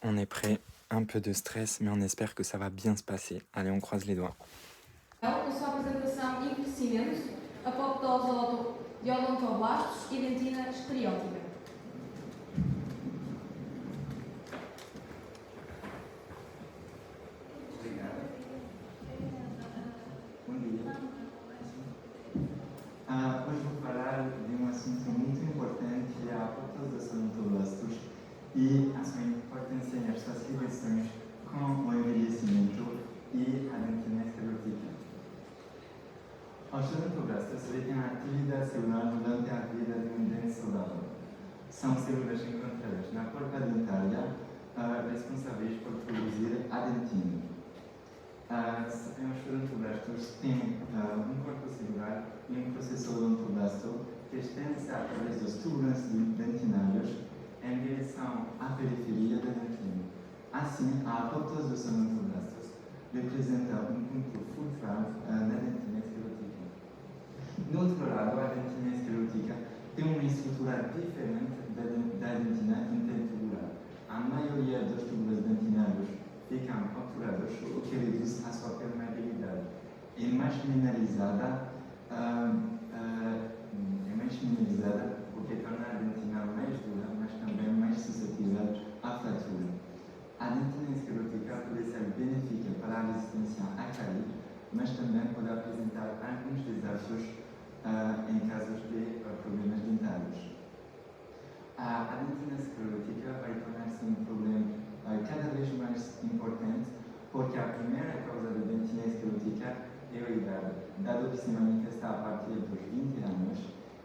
On est prêt, un peu de stress, mais on espère que ça va bien se passer. Allez, on croise les doigts. Na sua apresentação e conhecimentos, apoptose de odontoblastos e dentina esclerótica. Obrigado. Bom dia. Hoje vou falar de um assunto muito importante, que é a apoptose dos odontoblastos e a sua importância nas suas relações com o envelhecimento e a dentina esclerótica. Os odontoblastos têm a atividade celular durante a vida de um dente saudável. São células encontradas na polpa dentária responsáveis por produzir a dentina. Os odontoblastos têm um corpo celular e um processo odontoblasto que estende-se através dos túbulos dentinários em direção à periferia da dentina. Assim, a apoptose dos odontoblastos representa um ponto fulcral na dentina esclerótica. No outro lado, a dentina esclerótica tem uma estrutura diferente da dentina intertubular. A maioria dos túbulos dentinários ficam obturados, o que reduz a sua permeabilidade. É mais mineralizada, o que torna a dentina mais dura, mas também mais suscetível à fratura. A dentina esclerótica pode ser benéfica para a resistência a cair, mas também pode apresentar alguns desafios em casos de problemas dentários. A dentina esclerótica vai tornar-se um problema cada vez mais importante, porque a primeira causa da dentina esclerótica é a idade, dado que se manifesta a partir dos 20 anos,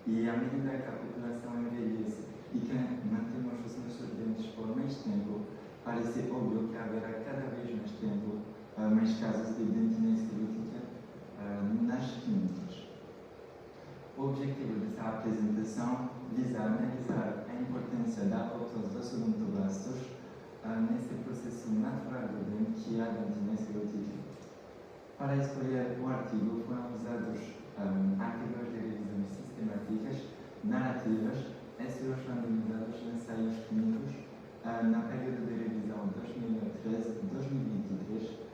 e à medida que a população envelhece e que mantemos os nossos dentes por mais tempo, parece óbvio que haverá cada vez mais tempo mais casos de dentina esclerótica nas clínicas. O objetivo dessa apresentação visa analisar a importância da apoptose dos odontoblastos nesse processo natural do dente que é a dentina esclerótica. Para escolher o artigo foram usados artigos de revisões sistemáticas, narrativas, estudos randomizados em ensaios clínicos na período de revisão 2013-2023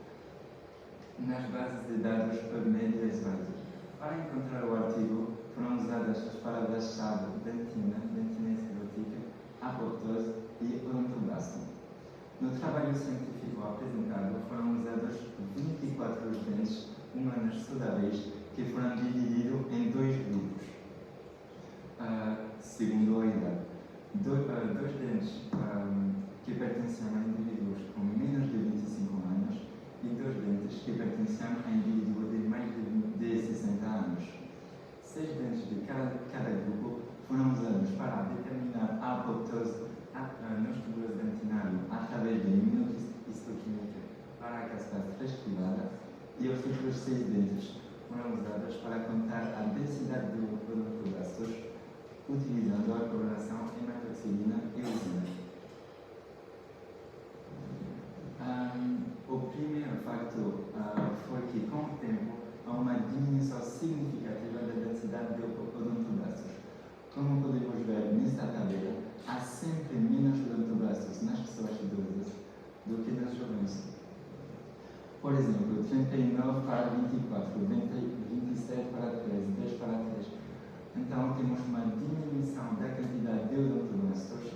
nas bases de dados PubMed e Esvazio. Para encontrar o artigo foram usadas as palavras-chave dentina esclerótica, apoptose e odontoblasto. No trabalho científico apresentado foram usados 24 dentes humanos saudáveis que foram divididos em dois grupos, segundo a idade. Dois dentes que pertenciam a indivíduos com menos de 25 anos e dois dentes que pertenciam a indivíduos de mais de 60 anos. 6 dentes de cada grupo foram usados para determinar a apoptose nos túbulos dentinários através de imunohistoquímica para a cascata prescritada, e os outros 6 dentes foram usados para contar a densidade de odontoblastos utilizando a coloração hematoxilina e usina. O primeiro fator foi que, com o tempo, há uma diminuição significativa da densidade de odontoblastos. Como podemos ver nesta tabela, há sempre menos odontoblastos nas pessoas idosas do que nas jovens. Por exemplo, 39 para 24, 27 para 13, 10 para 3. Então, temos uma diminuição da quantidade de odontoblastos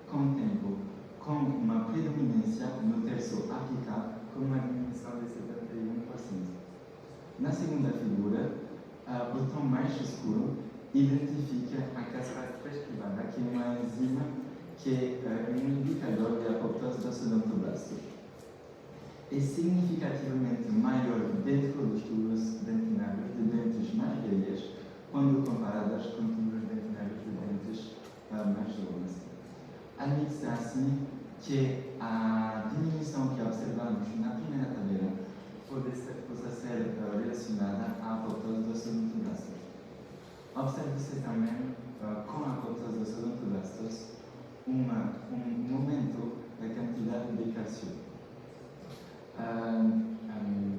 com o tempo, com uma predominância no terço apical, com uma diminuição de 71%. Na segunda figura, o tom mais escuro identifica a cascata prescribada, que é uma enzima que é um indicador de apoptose dos odontoblastos. É significativamente maior dentro dos túbulos dentinários de dentes mais velhas, quando comparadas com túbulos dentinários de dentes mais jovens. Admite-se assim que a diminuição que observamos na primeira tabela possa ser relacionada à apoptose dos odontoblastos. Observa-se também, com a apoptose dos odontoblastos, um aumento da quantidade de cálcio.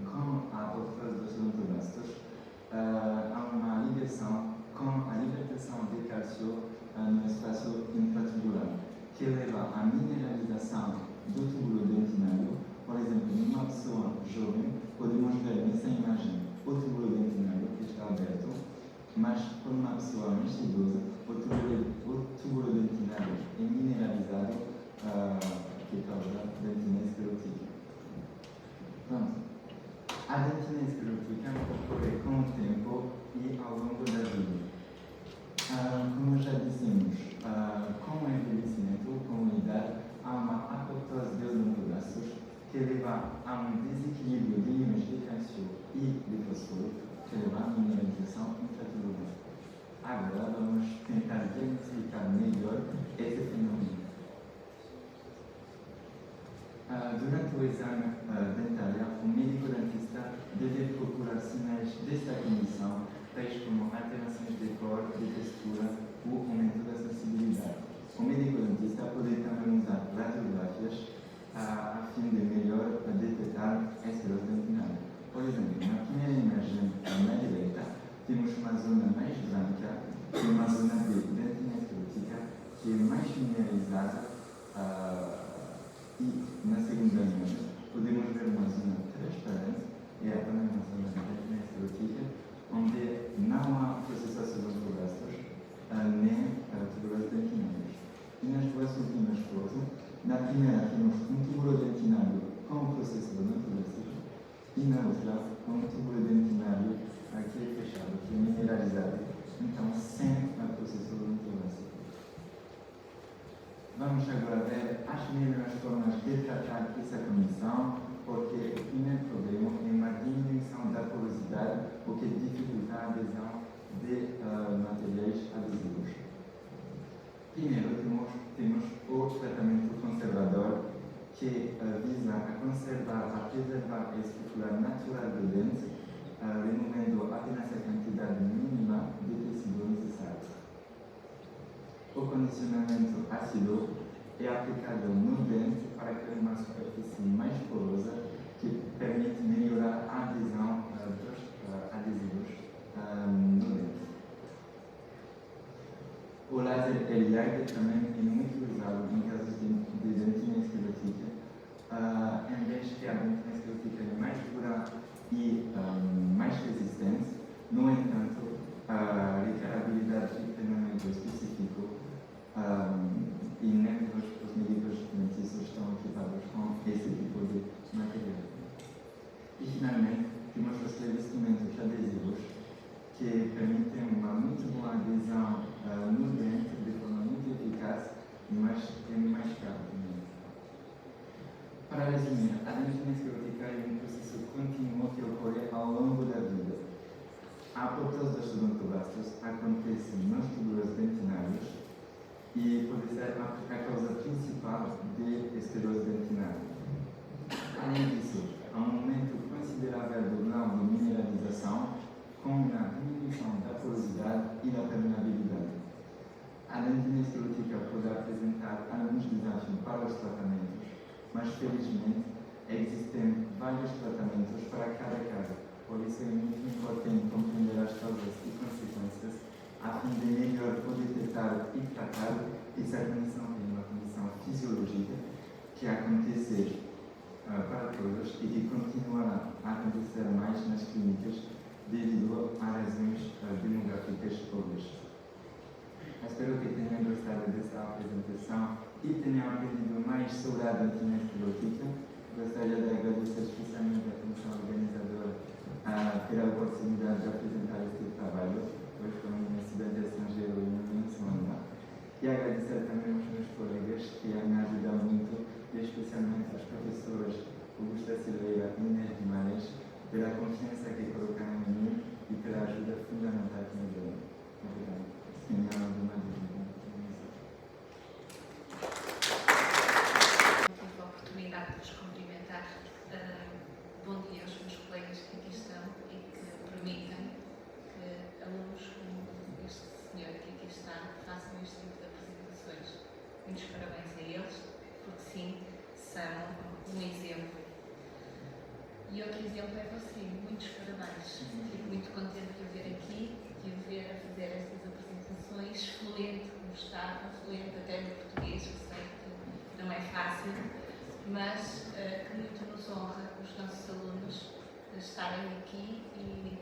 Com a apoptose dos odontoblastos, há uma ligação com a libertação de cálcio no espaço intratubular, que leva à mineralização do tubo desequilíbrio de íons de cálcio e de fósforo que levam à mineralização intratubular. Agora vamos tentar diagnosticar melhor esse fenômeno. Durante o exame dentário, o médico dentista deve procurar sinais desta condição, tais como alterações de cor, de textura ou aumento da sensibilidade. O médico dentista pode também usar radiografias a fim de melhor detectar esteroz dentinal. Por exemplo, na primeira imagem na direita, temos uma zona mais branca, que é uma zona de dentina esclerótica, que é mais mineralizada, e na segunda imagem podemos ver uma zona transparente, e é também uma zona de dentina esclerótica, onde não há processação odontogásticos, nem tubulos dentinários. E nas duas últimas fotos, na primeira temos um túbulo dentinário com o processo odontogástrico e na outra um túbulo dentinário que é fechado, que é mineralizado, então sem o processo odontogástrico. Vamos agora ver as melhores formas de tratar essa condição, porque o primeiro problema é uma diminuição da porosidade, o que dificulta a adesão de materiais adesivos. Primeiro temos o tratamento conservador, que visa a conservar, a preservar a estrutura natural do dente, removendo apenas a quantidade mínima de tecido necessário. O condicionamento ácido é aplicado no dente para criar uma superfície mais porosa que permite melhorar a adesão dos adesivos no dente. O laser LIAG também é muito usado em casos de dentina esclerótica, em vez que a dentina esclerótica é mais dura e mais resistente. No entanto, requer habilidade de treinamento específico e nem todos os médicos dentistas estão equipados com esse tipo de material. E finalmente, temos os revestimentos adesivos que permitem uma muito boa adesão no dente de forma muito eficaz, mas é mais caro também. Para resumir, a dentina esclerótica é um processo contínuo que ocorre ao longo da vida. A apoptose dos odontoblastos acontece nos túbulos dentinários e pode ser a causa principal de esterose dentinária. Além disso, há um aumento considerável do grau de mineralização com uma diminuição da porosidade e da permeabilidade. A dentina esclerótica pode apresentar alguns desafios para os tratamentos, mas felizmente existem vários tratamentos para cada caso. Por isso é muito importante compreender as causas e consequências a fim de melhor poder detectar e tratar essa condição, que é uma condição fisiológica que acontece para todos e que continuará a acontecer mais nas clínicas devido a razões demográficas hoje. Espero que tenham gostado dessa apresentação e tenham aprendido mais sobre a dentina esclerótica. Gostaria de agradecer especialmente a comissão organizadora pela oportunidade de apresentar este trabalho, hoje com uma cidade estrangeira e uma semana. E agradecer também aos meus colegas que me ajudado muito, e especialmente aos professores Augusta Silveira e Inês Guimarães, pela confiança que colocaram em mim e pela ajuda fundamental que me deram. Obrigado. Tenho alguma dúvida? Tive a oportunidade de vos cumprimentar. Bom dia aos meus colegas que aqui estão e que permitem que alunos como este senhor que aqui está façam este tipo de apresentações. Muitos parabéns a eles, porque sim, são um exemplo. E outro exemplo é você. Muitos parabéns. Fico muito contente de o ver aqui, de o ver a fazer estas apresentações, fluente como estava, fluente até no português, eu sei que não é fácil, mas que muito nos honra os nossos alunos estarem aqui e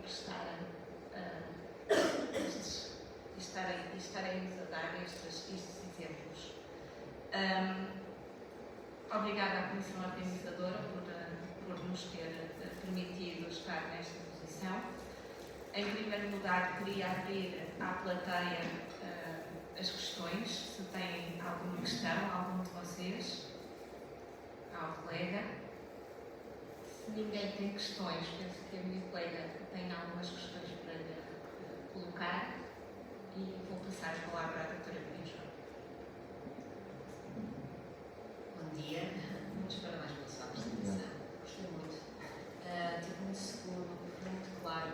estarem-nos a dar estes exemplos. Obrigada à Comissão Organizadora por nos ter permitido estar nesta posição. Em primeiro lugar, queria abrir à plateia as questões, se têm alguma questão, algum de vocês, ao colega. Se ninguém tem questões, penso que a minha colega tem algumas questões para lhe colocar e vou passar a palavra à doutora Pedro. Bom dia, muitos parabéns pela sua apresentação. Gostei muito. Tive muito seguro, foi muito claro.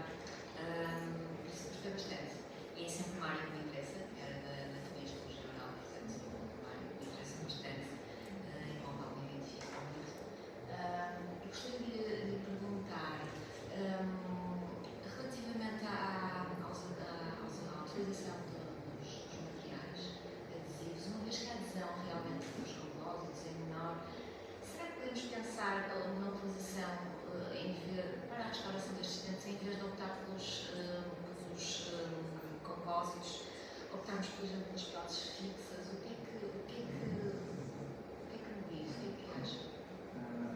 Gostei bastante. E é sempre uma área que me interessa, que era da anatomia e histologia oral, portanto, uma área que me interessa bastante, envolve algo identifico muito. Gostaria de lhe perguntar, relativamente à utilização dos materiais adesivos, uma vez que a adesão realmente dos compósitos é menor, será que podemos pensar numa utilização para a restauração destes dentes, em vez de optar pelos compósitos, optarmos, por exemplo, pelas próteses fixas? O que é que me diz? O que é que acha?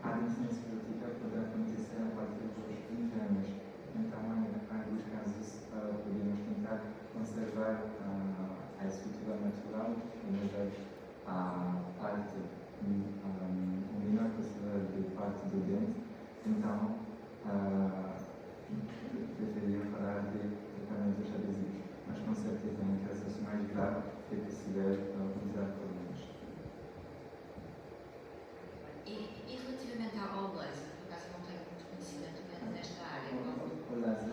A deficiência esclerótica pode acontecer a partir dos 20 anos. Então, em alguns casos, podemos tentar conservar a estrutura natural, ou melhor, a parte, o menor possível de parte do dente. Então, preferiria falar de tratamentos adesivos. Mas, com certeza, em casos mais graves, é possível utilizar fórmulas. E relativamente ao laser, por acaso não tenho muito conhecimento nesta área. O laser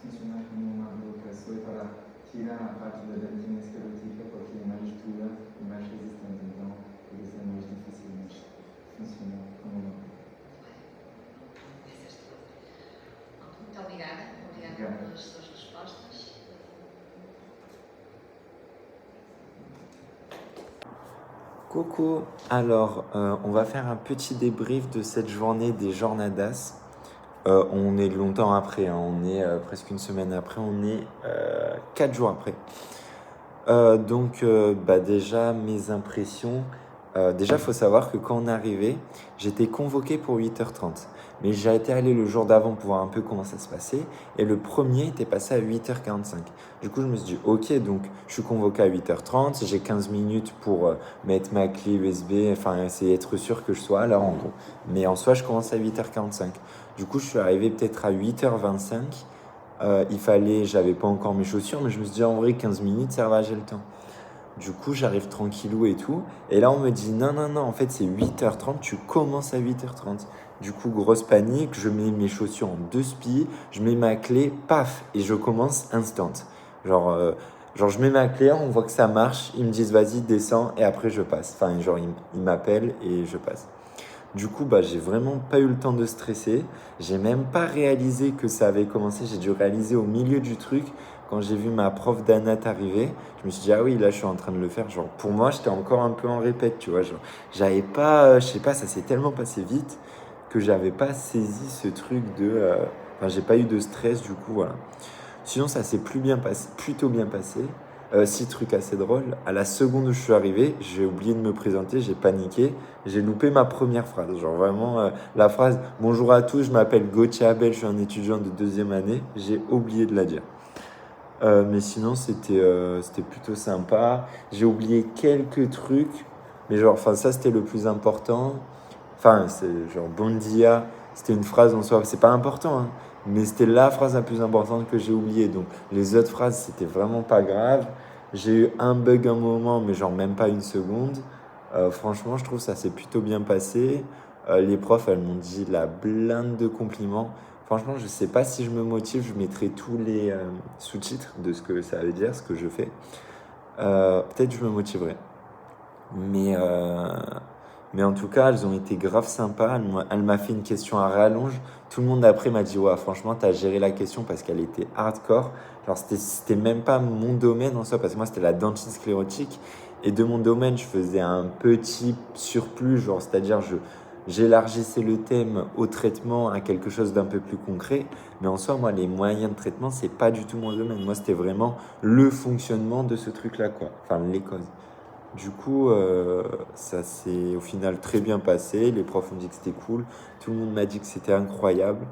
funciona como uma bloqueação para tirar a parte da dentina esclerótica porque é mais dura e mais resistente. Então, por isso é mais difícil, mas funciona como uma. Muito obrigada. Obrigada pelas suas respostas. Coucou, alors on va faire un petit débrief de cette journée des jornadas. On est longtemps après, hein, on est presque une semaine après, on est 4 jours après. Déjà mes impressions, déjà il faut savoir que quand on est arrivé, j'étais convoqué pour 8h30. Mais j'ai été allé le jour d'avant pour voir un peu comment ça se passait. Et le premier était passé à 8h45. Du coup, je me suis dit, ok, donc je suis convoqué à 8h30. J'ai 15 minutes pour mettre ma clé USB. Enfin, essayer d'être sûr que je sois à l'heure en gros. Mais en soi, je commence à 8h45. Du coup, je suis arrivé peut-être à 8h25. J'avais pas encore mes chaussures, mais je me suis dit, en vrai, 15 minutes, ça va, j'ai le temps. Du coup, j'arrive tranquillou et tout. Et là, on me dit, non, en fait, c'est 8h30, tu commences à 8h30. Du coup, grosse panique, je mets mes chaussures en 2 spies, je mets ma clé, paf, et je commence instant. Genre, je mets ma clé, on voit que ça marche, ils me disent, vas-y, descends, et après, je passe. Enfin, genre, ils m'appellent et je passe. Du coup, j'ai vraiment pas eu le temps de stresser. J'ai même pas réalisé que ça avait commencé. J'ai dû réaliser au milieu du truc. Quand j'ai vu ma prof d'anat arriver, je me suis dit, ah oui, là, je suis en train de le faire. Genre, pour moi, j'étais encore un peu en répète, tu vois. Genre, j'avais pas, je sais pas, ça s'est tellement passé vite que j'avais pas saisi ce truc de... j'ai pas eu de stress, du coup, voilà. Sinon, ça s'est plutôt bien passé. 6 trucs assez drôles. À la seconde où je suis arrivé, j'ai oublié de me présenter, j'ai paniqué, j'ai loupé ma première phrase. Genre vraiment, la phrase « Bonjour à tous, je m'appelle Gauthier Abel, je suis un étudiant de 2e année », j'ai oublié de la dire. Mais sinon, c'était plutôt sympa. J'ai oublié quelques trucs, mais genre, ça, c'était le plus important. C'est genre « Bon dia », c'était une phrase en soi, c'est pas important, hein. Mais c'était la phrase la plus importante que j'ai oubliée. Donc, les autres phrases, c'était vraiment pas grave. J'ai eu un bug un moment, mais genre même pas une seconde. Franchement, je trouve que ça s'est plutôt bien passé. Les profs, elles m'ont dit la blinde de compliments. Franchement, je sais pas si je me motive. Je mettrai tous les sous-titres de ce que ça veut dire, ce que je fais. Peut-être je me motiverai. Mais en tout cas, elles ont été grave sympas. Elle m'a fait une question à rallonge. Tout le monde après m'a dit « Ouais, franchement, t'as géré la question parce qu'elle était hardcore. » Genre, c'était même pas mon domaine en soi, parce que moi, c'était la dentine sclérotique. Et de mon domaine, je faisais un petit surplus, genre, c'est-à-dire j'élargissais le thème au traitement à quelque chose d'un peu plus concret. Mais en soi, moi, les moyens de traitement, c'est pas du tout mon domaine. Moi, c'était vraiment le fonctionnement de ce truc-là, quoi. Enfin, les causes. Du coup, ça s'est au final très bien passé. Les profs ont dit que c'était cool. Tout le monde m'a dit que c'était incroyable.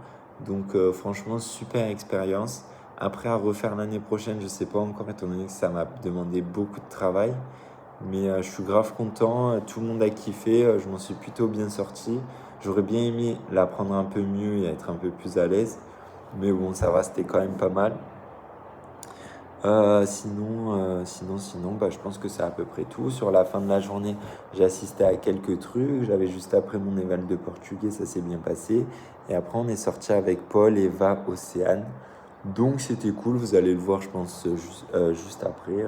Donc, franchement, super expérience. Après, à refaire l'année prochaine, je sais pas encore, étant donné que ça m'a demandé beaucoup de travail. Mais je suis grave content, tout le monde a kiffé, je m'en suis plutôt bien sorti. J'aurais bien aimé l'apprendre un peu mieux et être un peu plus à l'aise. Mais bon, ça va, c'était quand même pas mal. Sinon, bah, je pense que c'est à peu près tout. Sur la fin de la journée, j'ai assisté à quelques trucs. J'avais juste après mon éval de portugais, ça s'est bien passé. Et après, on est sorti avec Paul, Eva, Océane. Donc, c'était cool. Vous allez le voir, je pense, juste après.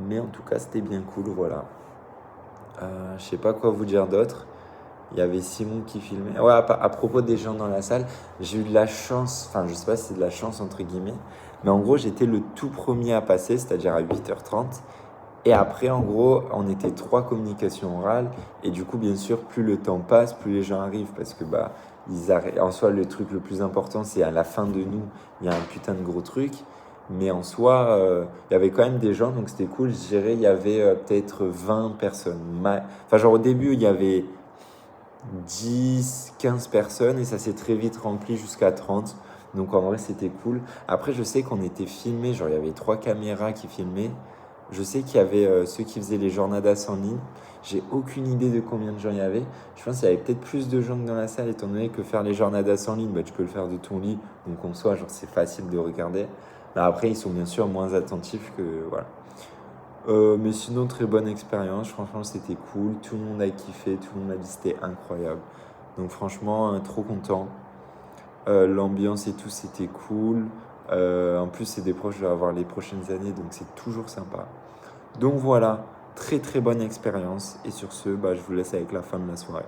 Mais en tout cas, c'était bien cool, voilà. Je sais pas quoi vous dire d'autre. Il y avait Simon qui filmait. Ouais, à propos des gens dans la salle, j'ai eu de la chance, enfin je sais pas si c'est de la chance entre guillemets, mais en gros j'étais le tout premier à passer, c'est-à-dire à 8h30. Et après en gros on était 3 communications orales et du coup bien sûr plus le temps passe, plus les gens arrivent parce que bah en soi le truc le plus important c'est à la fin de nous, il y a un putain de gros truc. Mais en soi, il y avait quand même des gens, donc c'était cool. Je dirais, il y avait peut-être 20 personnes. Enfin, genre au début, il y avait 10, 15 personnes et ça s'est très vite rempli jusqu'à 30. Donc en vrai, c'était cool. Après, je sais qu'on était filmés, genre il y avait 3 caméras qui filmaient. Je sais qu'il y avait ceux qui faisaient les jornadas en ligne. J'ai aucune idée de combien de gens il y avait. Je pense qu'il y avait peut-être plus de gens que dans la salle, étant donné que faire les jornadas en ligne, bah, tu peux le faire de ton lit. Donc en soi, genre c'est facile de regarder. Mais après, ils sont bien sûr moins attentifs que voilà. Mais sinon, très bonne expérience. Franchement, c'était cool. Tout le monde a kiffé. Tout le monde a dit que c'était incroyable. Donc, franchement, trop content. L'ambiance et tout, c'était cool. En plus, c'est des proches que je vais avoir les prochaines années. Donc, c'est toujours sympa. Donc, voilà. Très, très bonne expérience. Et sur ce, bah, je vous laisse avec la fin de la soirée.